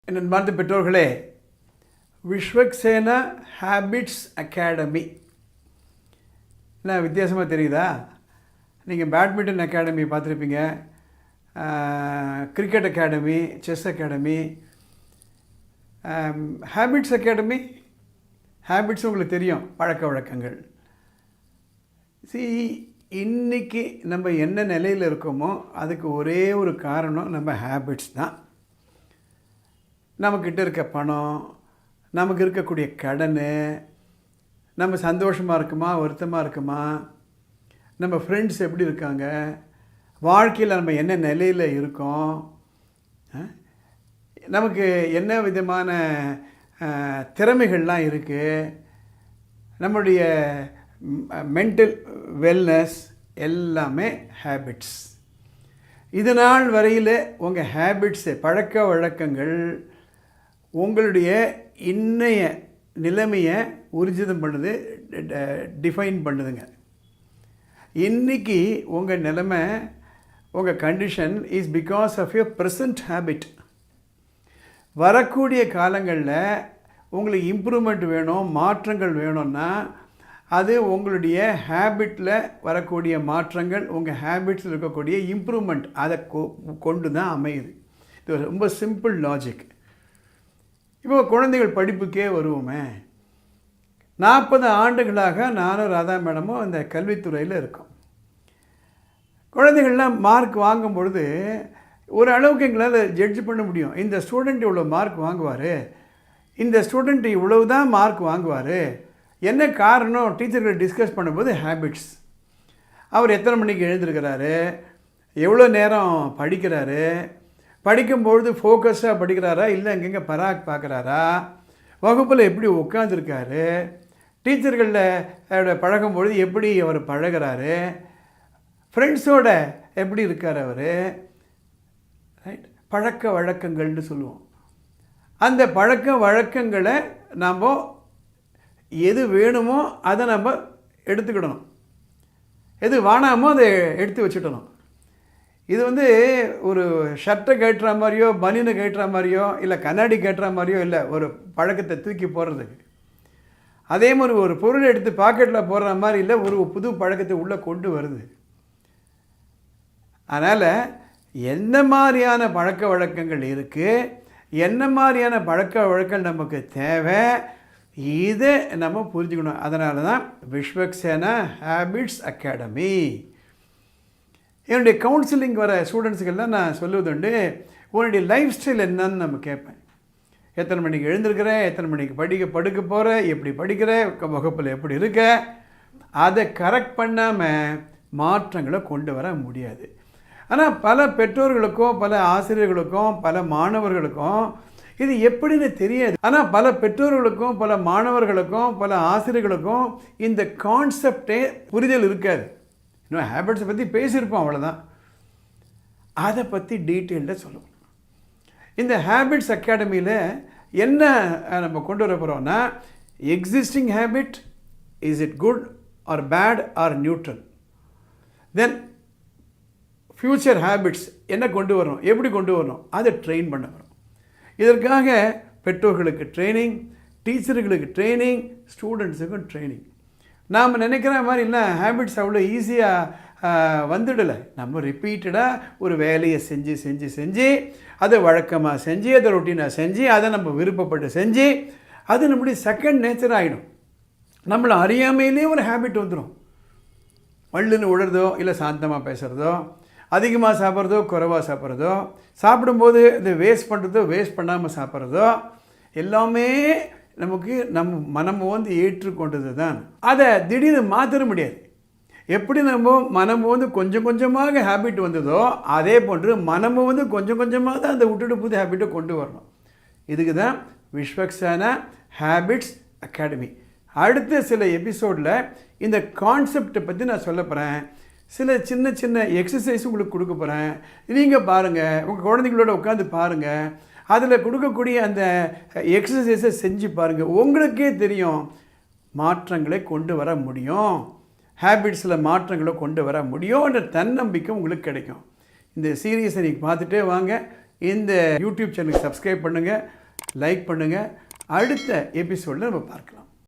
என் அன்பார்ந்த பெற்றோர்களே, Vishwaksena habits academy என்ன வித்தியாசமாக தெரியுதா? நீங்கள் பேட்மிண்டன் அகாடமி பார்த்துருப்பீங்க, cricket academy, chess academy. Habits academy, habits உங்களுக்கு தெரியும், பழக்க வழக்கங்கள். இன்றைக்கி நம்ம என்ன நிலையில் இருக்கோமோ அதுக்கு ஒரே ஒரு காரணம் நம்ம ஹேபிட்ஸ் தான். நம்மக்கிட்ட இருக்க பணம், நமக்கு இருக்கக்கூடிய கடன், நம்ம சந்தோஷமாக இருக்குமா வருத்தமாக இருக்குமா, நம்ம ஃப்ரெண்ட்ஸ் எப்படி இருக்காங்க, வாழ்க்கையில் நம்ம என்ன நிலையில் இருக்கோம், நமக்கு என்ன விதமான திறமைகள்லாம் இருக்குது, நம்முடைய மென்டல் வெல்னஸ் எல்லாமே ஹேபிட்ஸ். இது நாள் வரையில் உங்கள் ஹேபிட்ஸு, பழக்க வழக்கங்கள் உங்களுடைய இன்னைய நிலைமையை ஊர்ஜிதம் பண்ணுது, டிஃபைன் பண்ணுதுங்க. இன்றைக்கி உங்கள் நிலைமை, உங்கள் condition is because of your present habit. வரக்கூடிய காலங்களில் உங்களுக்கு இம்ப்ரூவ்மெண்ட் வேணும், மாற்றங்கள் வேணும்னா அது உங்களுடைய ஹேபிட்டில் வரக்கூடிய மாற்றங்கள், உங்கள் ஹேபிட்ஸில் இருக்கக்கூடிய இம்ப்ரூவ்மெண்ட் அதை கொண்டு தான் அமையுது. இது ரொம்ப சிம்பிள் லாஜிக். இப்போ குழந்தைகள் படிப்புக்கே வருவோமே, 40 ஆண்டுகளாக நானும் ராதா மேடமும் இந்த கல்வித்துறையில் இருக்கோம். குழந்தைகள்லாம் மார்க் வாங்கும் பொழுது ஒரு அளவுக்கு எங்களால் ஜட்ஜ் பண்ண முடியும். இந்த ஸ்டூடெண்ட் இவ்வளோ மார்க் வாங்குவார், இந்த ஸ்டூடெண்ட் இவ்வளவு தான் மார்க் வாங்குவார். என்ன காரணம்? டீச்சர்கள் டிஸ்கஸ் பண்ணும்போது ஹேபிட்ஸ். அவர் எத்தனை மணிக்கு எழுந்திருக்கிறாரு, எவ்வளோ நேரம் படிக்கிறாரு, படிக்கும்பொழுது ஃபோக்கஸாக படிக்கிறாரா இல்லை எங்கெங்கே பராக் பார்க்குறாரா, வகுப்பில் எப்படி உட்காந்துருக்காரு, டீச்சர்களில் பழகும்பொழுது எப்படி அவர் பழகிறாரு, ஃப்ரெண்ட்ஸோட எப்படி இருக்கார் அவர், ரைட்? பழக்க வழக்கங்கள்னு சொல்லுவோம். அந்த பழக்க வழக்கங்களை நாம் எது வேணுமோ அதை நம்ம எடுத்துக்கிடணும், எது வேணாமோ அதை எடுத்து வச்சுட்டணும். இது ஒரு ஷர்ட்டை கட்டுற மாதிரியோ, பனியனை கட்டுற மாதிரியோ, இல்லை கண்ணாடி கட்டுற மாதிரியோ இல்லை, ஒரு பழக்கத்தை தூக்கி போடுறதுக்கு. அதே மாதிரி ஒரு பொருளை எடுத்து பாக்கெட்டில் போடுற மாதிரி இல்லை, ஒரு புது பழக்கத்தை உள்ளே கொண்டு வருது. அதனால் என்ன மாதிரியான பழக்க வழக்கங்கள் இருக்குது, என்ன மாதிரியான பழக்க வழக்கங்கள் நமக்கு தேவை, இதை நம்ம புரிஞ்சுக்கணும். அதனால தான் விஸ்வக்சேனா ஹேபிட்ஸ் அகாடமி. என்னுடைய கவுன்சிலிங் வர ஸ்டூடெண்ட்ஸுக்கெல்லாம் நான் சொல்லுவதுண்டு, உன்னுடைய லைஃப் ஸ்டைல் என்னன்னு நம்ம கேட்பேன். எத்தனை மணிக்கு எழுந்திருக்கிறேன், எத்தனை மணிக்கு படுக்க போகிற, எப்படி படிக்கிற, வகுப்பில் எப்படி இருக்க, அதை கரெக்ட் பண்ணாமல் மாற்றங்களை கொண்டு வர முடியாது. ஆனால் பல பெற்றோர்களுக்கும், பல ஆசிரியர்களுக்கும், பல மாணவர்களுக்கும் இது எப்படின்னு தெரியாது. ஆனால் பல பெற்றோர்களுக்கும், பல மாணவர்களுக்கும், பல ஆசிரியர்களுக்கும் இந்த கான்செப்டே புரிதல் இருக்காது. இன்னும் ஹேபிட்ஸை பற்றி பேசியிருப்போம், அவ்வளோதான். அதை பற்றி டீட்டெயில்டாக சொல்லுவோம். இந்த ஹேபிட்ஸ் அகாடமியில் என்ன நம்ம கொண்டு வர போகிறோம்னா, existing habit, is it good or bad or neutral, then future habits என்ன கொண்டு வரணும், எப்படி கொண்டு வரணும், அதை ட்ரெயின் பண்ண வரும். இதற்காக பெற்றோர்களுக்கு ட்ரைனிங், டீச்சர்களுக்கு ட்ரைனிங், ஸ்டூடெண்ட்ஸுக்கும் ட்ரைனிங். நாம் நினைக்கிற மாதிரி இல்லை, ஹேபிட்ஸ் அவ்வளோ ஈஸியாக வந்துடலை. நம்ம ரிப்பீட்டடாக ஒரு வேலையை செஞ்சு செஞ்சு செஞ்சு அதை வழக்கமாக செஞ்சு, அதை ரொட்டீனாக செஞ்சு, அதை நம்ம விருப்பப்பட்டு செஞ்சு, அது நம்முடைய செகண்ட் நேச்சர் ஆகிடும். நம்மளை அறியாமையிலே ஒரு ஹேபிட் வந்துடும். வள்ளுன்னு உழுறதோ, இல்லை சாந்தமாக பேசுகிறதோ, அதிகமாக சாப்பிட்றதோ, குறைவாக சாப்பிட்றதோ, சாப்பிடும்போது இதை வேஸ்ட் பண்ணுறதோ, வேஸ்ட் பண்ணாமல் சாப்பிட்றதோ, எல்லாமே நமக்கு மனம் ஏற்றுக்கொண்டது தான். அதை திடீர்னு மாற்ற முடியாது. எப்படி நம்ம மனம் கொஞ்சம் கொஞ்சமாக ஹேபிட் வந்ததோ, அதே போன்று மனமும் கொஞ்சம் கொஞ்சமாக தான் அந்த விட்டுட்டு புது ஹேபிட்டை கொண்டு வரணும். இதுக்கு தான் விஸ்வக்சேனா ஹேபிட்ஸ் அகாடமி. அடுத்த சில எபிசோடில் இந்த கான்செப்டை பற்றி நான் சொல்ல போகிறேன். சில சின்ன சின்ன எக்ஸசைஸ் உங்களுக்கு கொடுக்க போகிறேன். நீங்கள் பாருங்கள், உங்கள் குழந்தைங்களோட உட்காந்து பாருங்கள், அதில் கொடுக்கக்கூடிய அந்த எக்ஸசைஸை செஞ்சு பாருங்கள். உங்களுக்கே தெரியும் மாற்றங்களை கொண்டு வர முடியும், ஹேபிட்ஸில் மாற்றங்களை கொண்டு வர முடியும்ன்ற தன்னம்பிக்கை உங்களுக்கு கிடைக்கும். இந்த சீரியஸை நீங்கள் பார்த்துட்டே வாங்க. இந்த யூடியூப் சேனலுக்கு சப்ஸ்கிரைப் பண்ணுங்கள், லைக் பண்ணுங்கள். அடுத்த எபிசோடில் நம்ம பார்க்கலாம்.